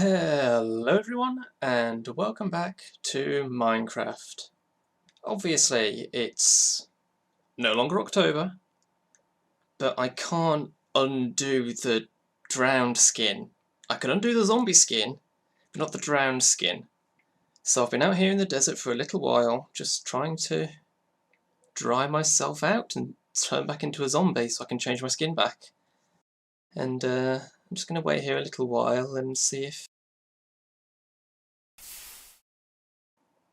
Hello everyone, and welcome back to Minecraft. Obviously, it's no longer October, but I can't undo the drowned skin. I can undo the zombie skin, but not the drowned skin. So I've been out here in the desert for a little while, just trying to dry myself out and turn back into a zombie so I can change my skin back. And I'm just going to wait here a little while and see if...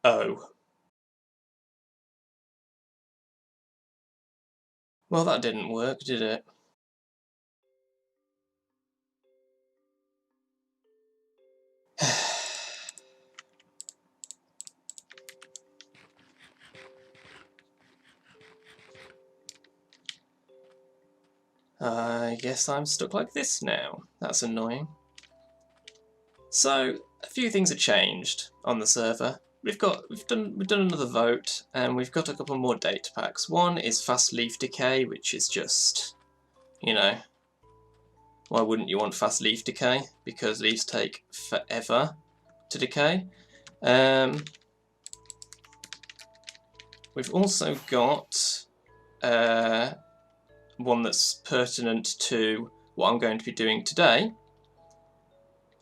Oh. Well, that didn't work, did it? I guess I'm stuck like this now. That's annoying. So, a few things have changed on the server. We've done another vote, and we've got a couple more data packs. One is fast leaf decay, which is just, you know, why wouldn't you want fast leaf decay? Because leaves take forever to decay. We've also got one that's pertinent to what I'm going to be doing today,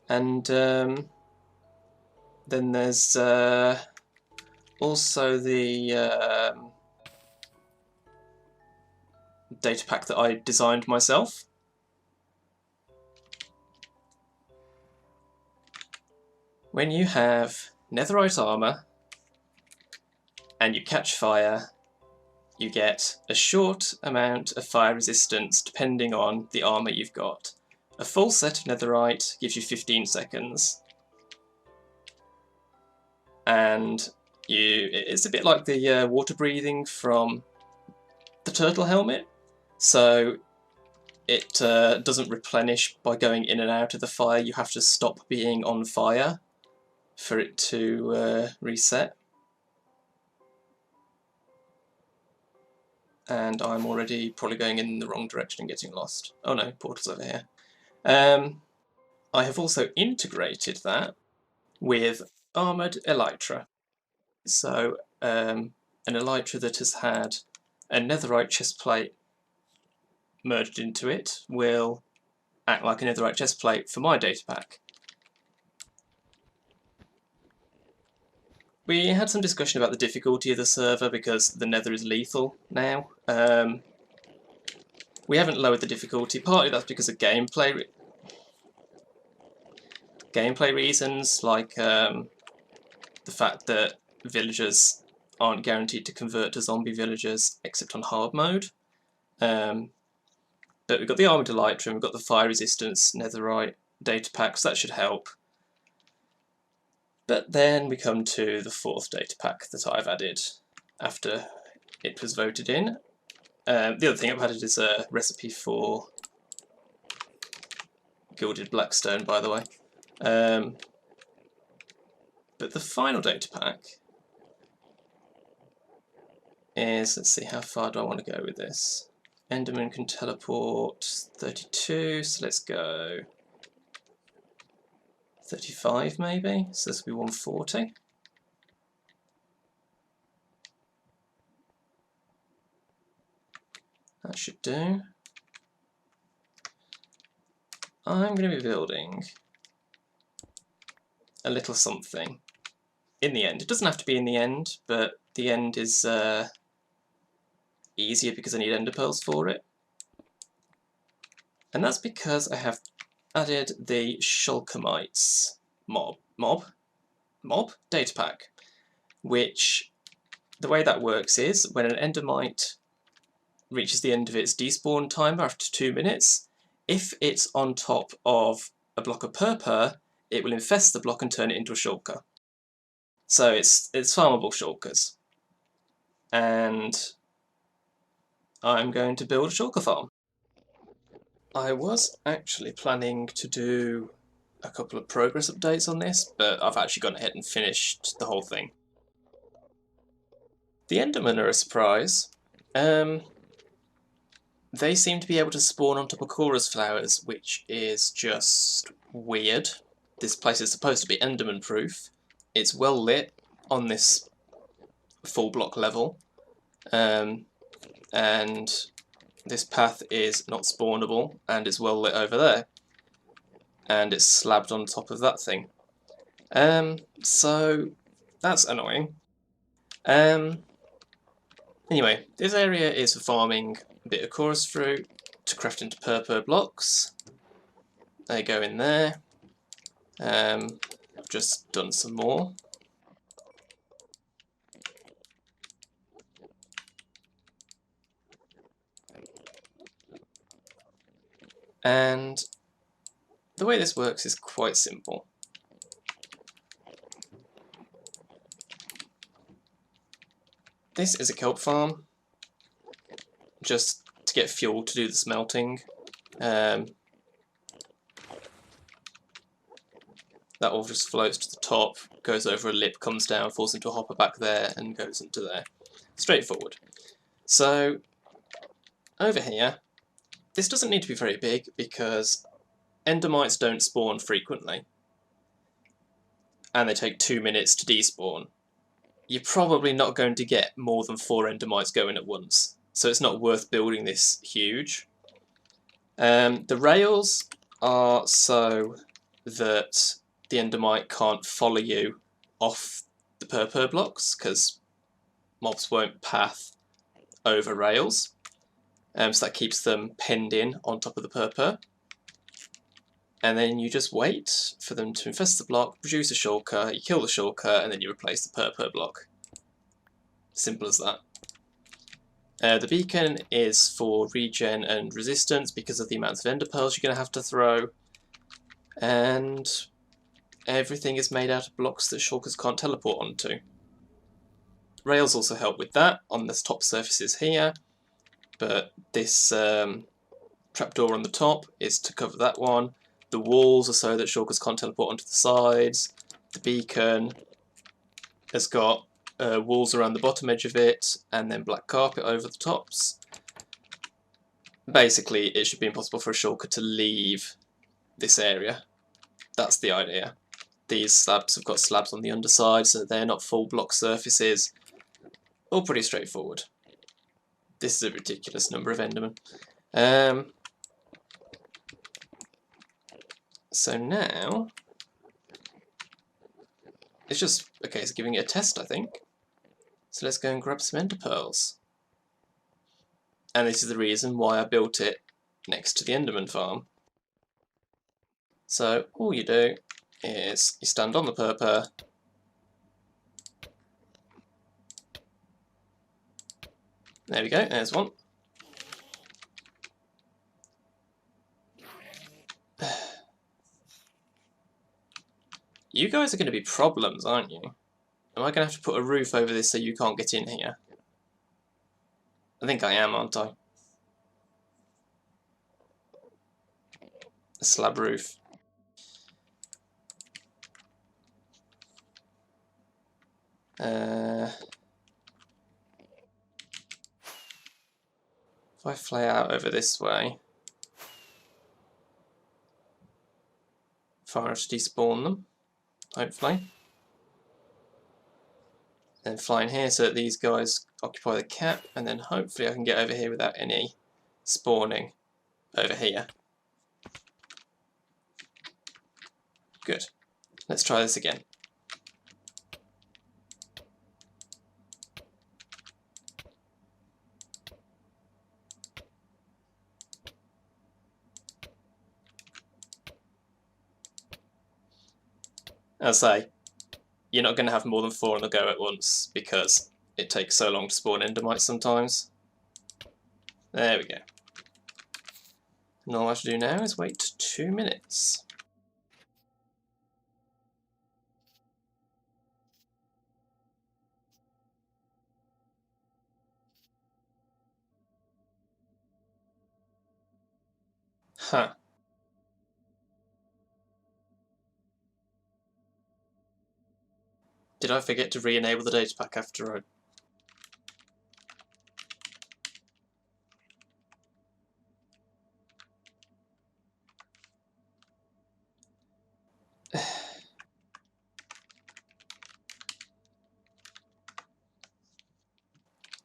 and then there's also the data pack that I designed myself. When you have netherite armour and you catch fire, you get a short amount of fire resistance depending on the armour you've got. A full set of netherite gives you 15 seconds. And it's a bit like the water breathing from the turtle helmet. So it doesn't replenish by going in and out of the fire. You have to stop being on fire for it to reset. And I'm already probably going in the wrong direction and getting lost. Oh no, portal's over here. I have also integrated that with armoured elytra. So an elytra that has had a netherite chestplate merged into it will act like a netherite chestplate for my data pack. We had some discussion about the difficulty of the server because the nether is lethal now. We haven't lowered the difficulty, partly that's because of gameplay reasons, like the fact that villagers aren't guaranteed to convert to zombie villagers except on hard mode. But we've got the armoured elytra and we've got the fire resistance netherite data packs, so that should help. But then we come to the fourth data pack that I've added after it was voted in. The other thing I've added is a recipe for gilded blackstone, by the way. But the final data pack is, let's see, how far do I want to go with this? Enderman can teleport 32, so let's go 35 maybe, so this will be 140. That should do. I'm going to be building a little something in the end. It doesn't have to be in the end, but the end is easier because I need ender pearls for it. And that's because I have added the Shulkamites mob data pack, which the way that works is when an endermite reaches the end of its despawn timer after 2 minutes, if it's on top of a block of purpur, it will infest the block and turn it into a shulker. So it's farmable shulkers. And I'm going to build a shulker farm. I was actually planning to do a couple of progress updates on this, but I've actually gone ahead and finished the whole thing. The Endermen are a surprise. They seem to be able to spawn on top of chorus flowers, which is just weird. this place is supposed to be Enderman proof. It's well lit on this full block level, and this path is not spawnable and it's well lit over there, and it's slabbed on top of that thing. So that's annoying. Anyway, this area is for farming a bit of chorus fruit to craft into purple blocks. They go in there. I've just done some more. And the way this works is quite simple. This is a kelp farm, just to get fuel to do the smelting. That all just floats to the top, goes over a lip, comes down, falls into a hopper back there, and goes into there. Straightforward. So, over here, this doesn't need to be very big because endermites don't spawn frequently, and they take 2 minutes to despawn. You're probably not going to get more than 4 endermites going at once, so it's not worth building this huge. The rails are so that the endermite can't follow you off the purple blocks, because mobs won't path over rails, so that keeps them penned in on top of the purple. And then you just wait for them to infest the block, produce a shulker, you kill the shulker, and then you replace the purple block. Simple as that. The beacon is for regen and resistance because of the amount of ender pearls you're going to have to throw. And everything is made out of blocks that shulkers can't teleport onto. Rails also help with that on the top surfaces here, but this trapdoor on the top is to cover that one. The walls are so that shulkers can't teleport onto the sides. The beacon has got walls around the bottom edge of it, and then black carpet over the tops. Basically, it should be impossible for a shulker to leave this area. That's the idea. These slabs have got slabs on the underside, so they're not full block surfaces. All pretty straightforward. This is a ridiculous number of endermen. So now, it's just a case of giving it a test, I think. So let's go and grab some ender pearls. And this is the reason why I built it next to the enderman farm. So all you do is you stand on the purple, there we go, there's one. You guys are going to be problems, aren't you? Am I going to have to put a roof over this so you can't get in here? I think I am, aren't I? A slab roof. If I fly out over this way, far enough to despawn them, hopefully. Then fly in here so that these guys occupy the cap, and then hopefully I can get over here without any spawning over here. Good. Let's try this again. I'll say, you're not going to have more than 4 on the go at once because it takes so long to spawn endermites sometimes. There we go. And all I have to do now is wait 2 minutes. Huh. Did I forget to re-enable the data pack after I...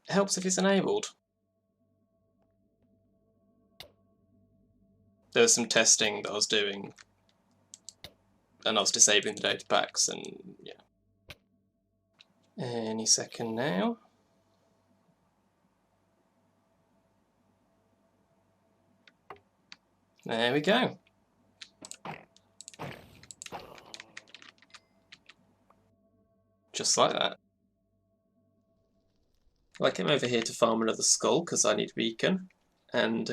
It helps if it's enabled. There was some testing that I was doing, and I was disabling the data packs, and yeah. Any second now. There we go. Just like that. Well, I came over here to farm another skull because I need a beacon, and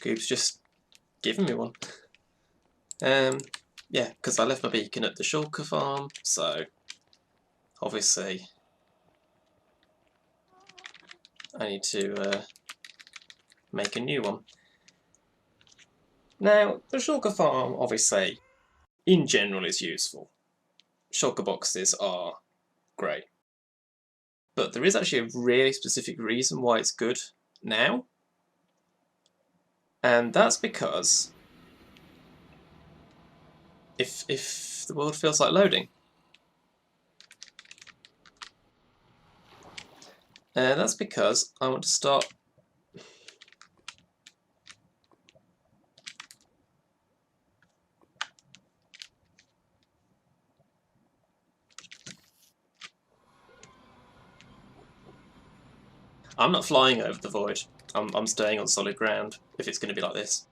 Goob's just given me one. Yeah, because I left my beacon at the shulker farm, so obviously I need to make a new one. Now, the shulker farm, obviously, in general is useful. Shulker boxes are great. But there is actually a really specific reason why it's good now. And that's because if the world feels like loading, that's because I want to start. I'm not flying over the void. I'm staying on solid ground if it's going to be like this.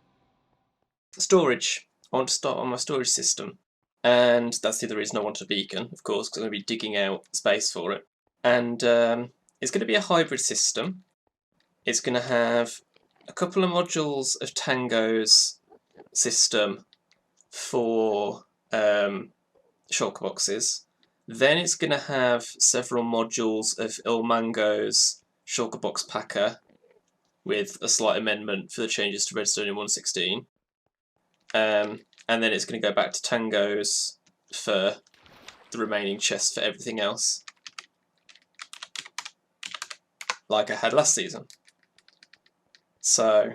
Storage. I want to start on my storage system. And that's the other reason I want a beacon, of course, because I'm going to be digging out space for it. And it's going to be a hybrid system. It's going to have a couple of modules of Tango's system for shulker boxes. Then it's going to have several modules of Ilmango's shulker box packer with a slight amendment for the changes to redstone in 1.16. And then it's going to go back to Tango's for the remaining chests for everything else, like I had last season. So,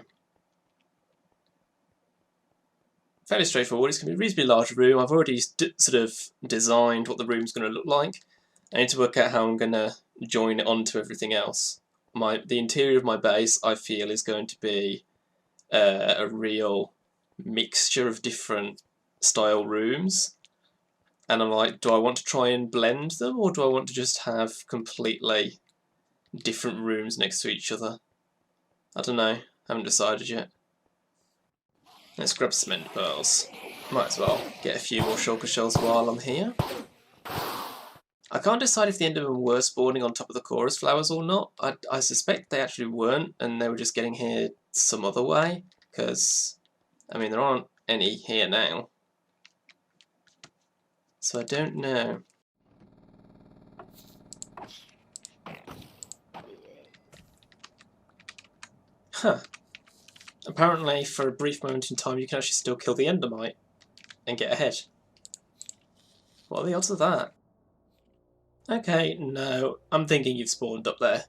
fairly straightforward. It's going to be a reasonably large room. I've already sort of designed what the room's going to look like. I need to work out how I'm going to join it onto everything else. The interior of my base, I feel, is going to be a real mixture of different style rooms. And I'm like, do I want to try and blend them, or do I want to just have completely different rooms next to each other? I don't know. Haven't decided yet. Let's grab cement pearls. Might as well get a few more shulker shells while I'm here. I can't decide if the Endermen were spawning on top of the chorus flowers or not. I suspect they actually weren't, and they were just getting here some other way, because, I mean, there aren't any here now. So I don't know. Huh. Apparently, for a brief moment in time, you can actually still kill the Endermite and get ahead. What are the odds of that? Okay, no, I'm thinking you've spawned up there.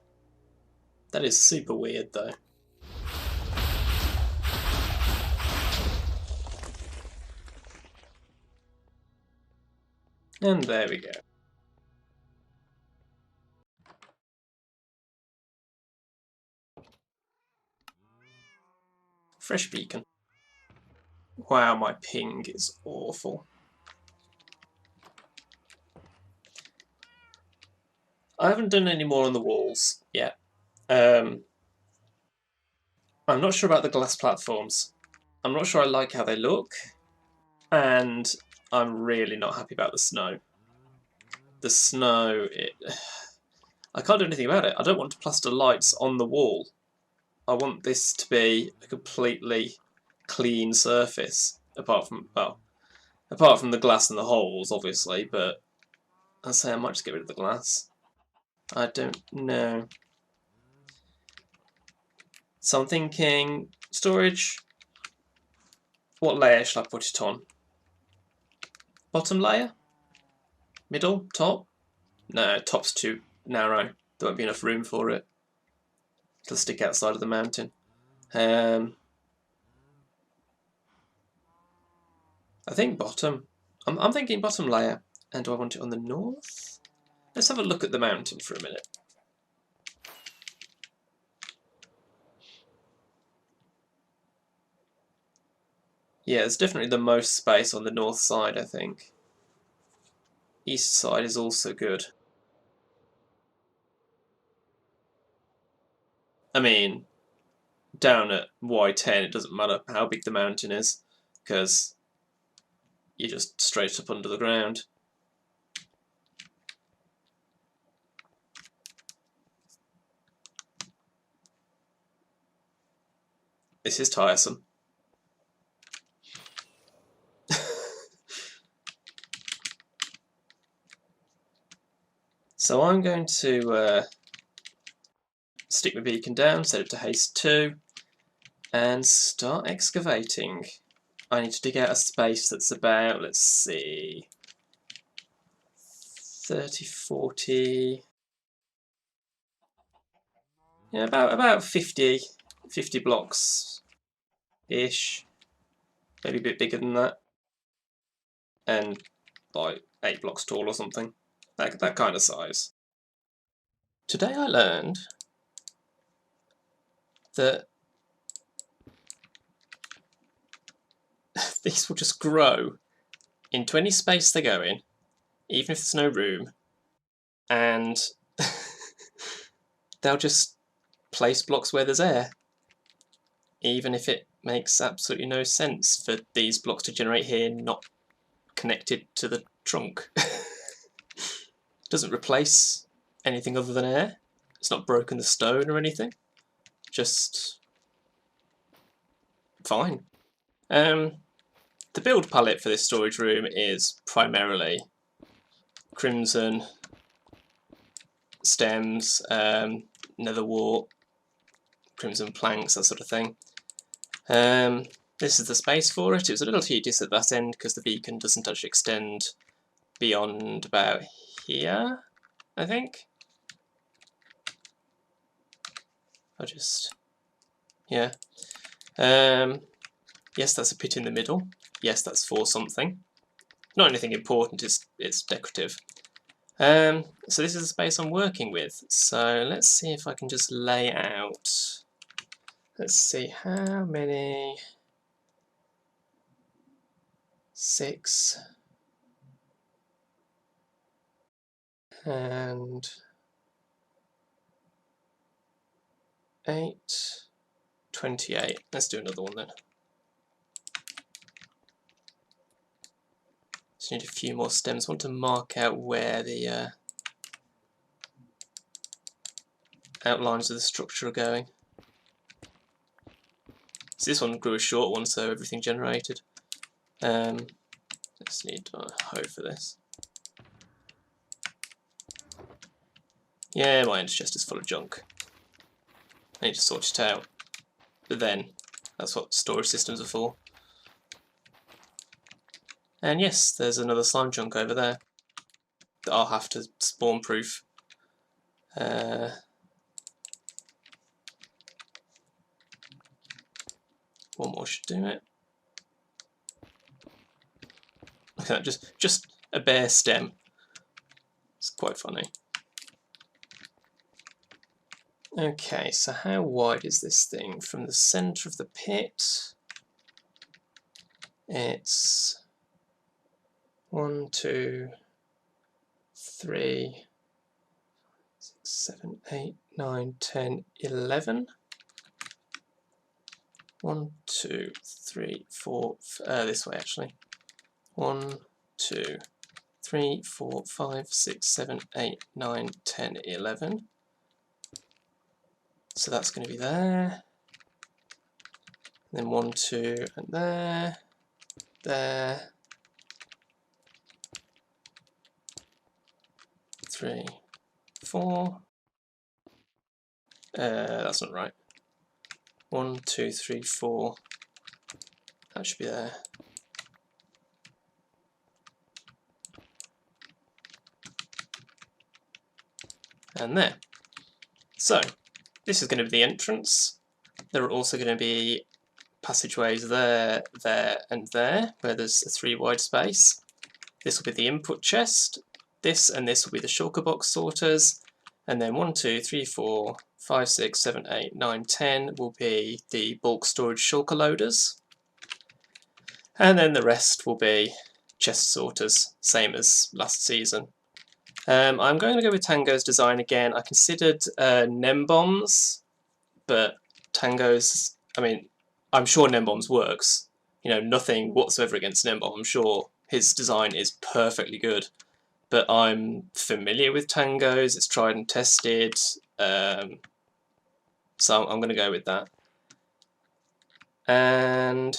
That is super weird, though. And there we go. Fresh beacon. Wow, my ping is awful. I haven't done any more on the walls yet. I'm not sure about the glass platforms. I'm not sure I like how they look, and I'm really not happy about the snow. The snow, I can't do anything about it. I don't want to plaster lights on the wall. I want this to be a completely clean surface, apart from the glass and the holes, obviously, but I'd say I might just get rid of the glass. I don't know. So I'm thinking, storage, what layer shall I put it on? Bottom layer? Middle? Top? No, top's too narrow. There won't be enough room for it. It'll stick outside of the mountain. I think bottom. I'm thinking bottom layer. And do I want it on the north? Let's have a look at the mountain for a minute. Yeah, there's definitely the most space on the north side, I think. East side is also good. I mean, down at Y10 it doesn't matter how big the mountain is, because you're just straight up under the ground. This is tiresome. So I'm going to stick my beacon down, set it to haste 2, and start excavating. I need to dig out a space that's about, let's see, 30, 40... Yeah, about 50 blocks-ish. Maybe a bit bigger than that. And like 8 blocks tall or something. That kind of size. Today I learned that these will just grow into any space they go in, even if there's no room, and they'll just place blocks where there's air, even if it makes absolutely no sense for these blocks to generate here, not connected to the trunk. Doesn't replace anything other than air. It's not broken the stone or anything. Just fine. The build palette for this storage room is primarily crimson, stems, nether wart, crimson planks, that sort of thing. This is the space for it. It was a little tedious at that end because the beacon doesn't actually extend beyond about here, I think. Yeah. Yes, that's a pit in the middle. Yes, that's for something. Not anything important, it's decorative. So this is the space I'm working with. So let's see if I can just lay out. Let's see how many. 6 and 8, 28. Let's do another one then. Just need a few more stems. I want to mark out where the outlines of the structure are going. So this one grew a short one, so everything generated. Just need a hoe for this. Yeah, my ender chest is full of junk. I need to sort it out. But then, that's what storage systems are for. And yes, there's another slime chunk over there that I'll have to spawn proof. One more should do it. Look at that, just a bare stem. It's quite funny. Okay, so how wide is this thing? From the centre of the pit, it's 1, 2, 3, 6, 7, 8, 9, 10, 11. 1, 2, 3, 4, this way actually. 1, 2, 3, 4, 5, 6, 7, 8, 9, 10, 11. So that's going to be there. And then 1, 2, and there. 3, 4. That's not right. 1, 2, 3, 4. That should be there. And there. So, this is going to be the entrance. There are also going to be passageways there, there, and there, where there's a 3 wide space. This will be the input chest, this and this will be the shulker box sorters, and then 1, 2, 3, 4, 5, 6, 7, 8, 9, 10 will be the bulk storage shulker loaders, and then the rest will be chest sorters, same as last season. I'm going to go with Tango's design again. I considered Nem Bombs, but Tango's, I mean, I'm sure Nem Bombs works. You know, nothing whatsoever against Nem Bomb. I'm sure his design is perfectly good. But I'm familiar with Tango's, it's tried and tested, so I'm going to go with that. And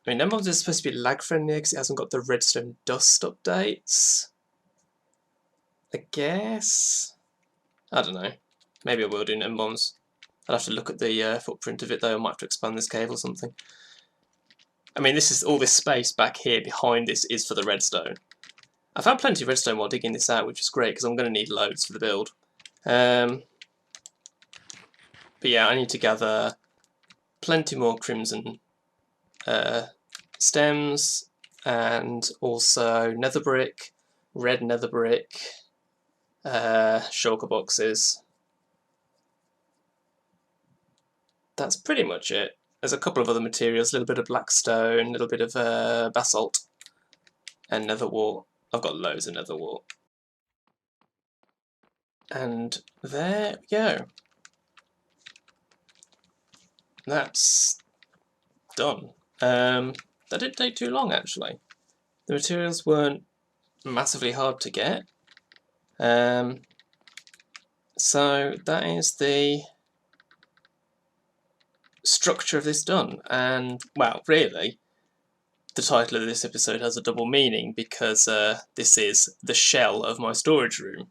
I mean, Nem Bombs is supposed to be lag friendly because it hasn't got the redstone dust updates. I guess. I don't know. Maybe I will do Nem Bombs. I'll have to look at the footprint of it though. I might have to expand this cable or something. I mean, this is all this space back here behind this is for the redstone. I found plenty of redstone while digging this out, which is great because I'm going to need loads for the build. But yeah, I need to gather plenty more crimson stems and also nether brick, red nether brick, shulker boxes. That's pretty much it. There's a couple of other materials, a little bit of blackstone, a little bit of basalt, and nether wart. I've got loads of nether wart. And there we go. That's done. That didn't take too long actually. The materials weren't massively hard to get. So that is the structure of this done, and well, really the title of this episode has a double meaning because this is the shell of my storage room.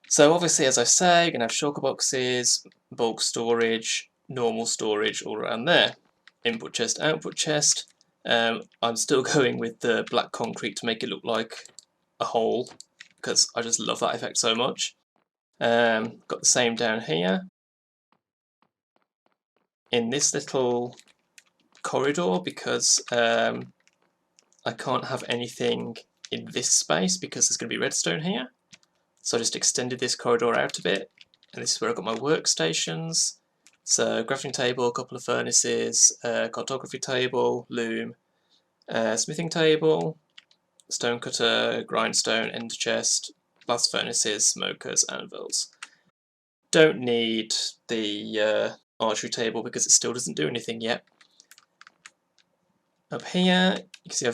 So obviously, as I say, you're going to have shulker boxes, bulk storage, normal storage all around there, input chest, output chest. I'm still going with the black concrete to make it look like a hole because I just love that effect so much. Got the same down here. In this little corridor because I can't have anything in this space because there's going to be redstone here. So I just extended this corridor out a bit, and this is where I've got my workstations. So crafting table, a couple of furnaces, cartography table, loom, smithing table, stone cutter, grindstone, ender chest, blast furnaces, smokers, anvils. Don't need the archery table because it still doesn't do anything yet. Up here, you can see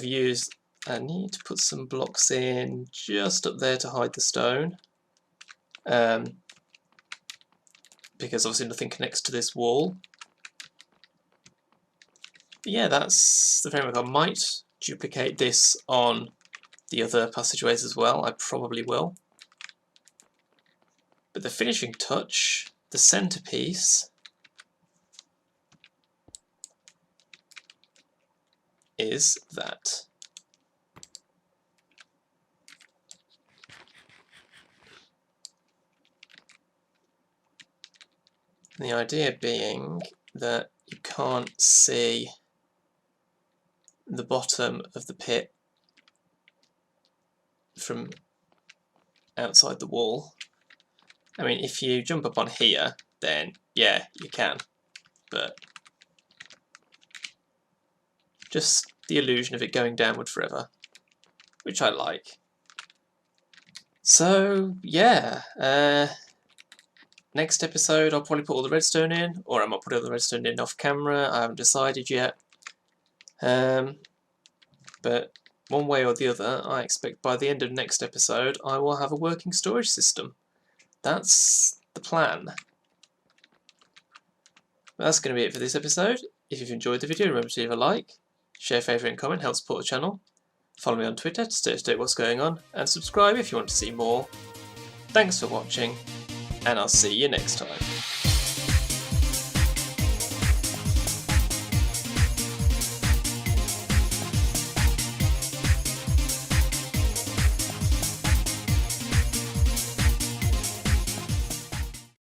I need to put some blocks in just up there to hide the stone. Because obviously nothing connects to this wall. But yeah, that's the framework. I might duplicate this on the other passageways as well. I probably will. But the finishing touch, the centerpiece, is that. The idea being that you can't see the bottom of the pit from outside the wall. I mean, if you jump up on here, then yeah, you can, but just the illusion of it going downward forever, which I like. So yeah, next episode I'll probably put all the redstone in, or I might put all the redstone in off camera. I haven't decided yet. But one way or the other, I expect by the end of next episode I will have a working storage system. That's the plan. But that's going to be it for this episode. If you've enjoyed the video, remember to leave a like, share, favourite and comment, help support the channel. Follow me on Twitter to stay up to date what's going on, and subscribe if you want to see more. Thanks for watching, and I'll see you next time.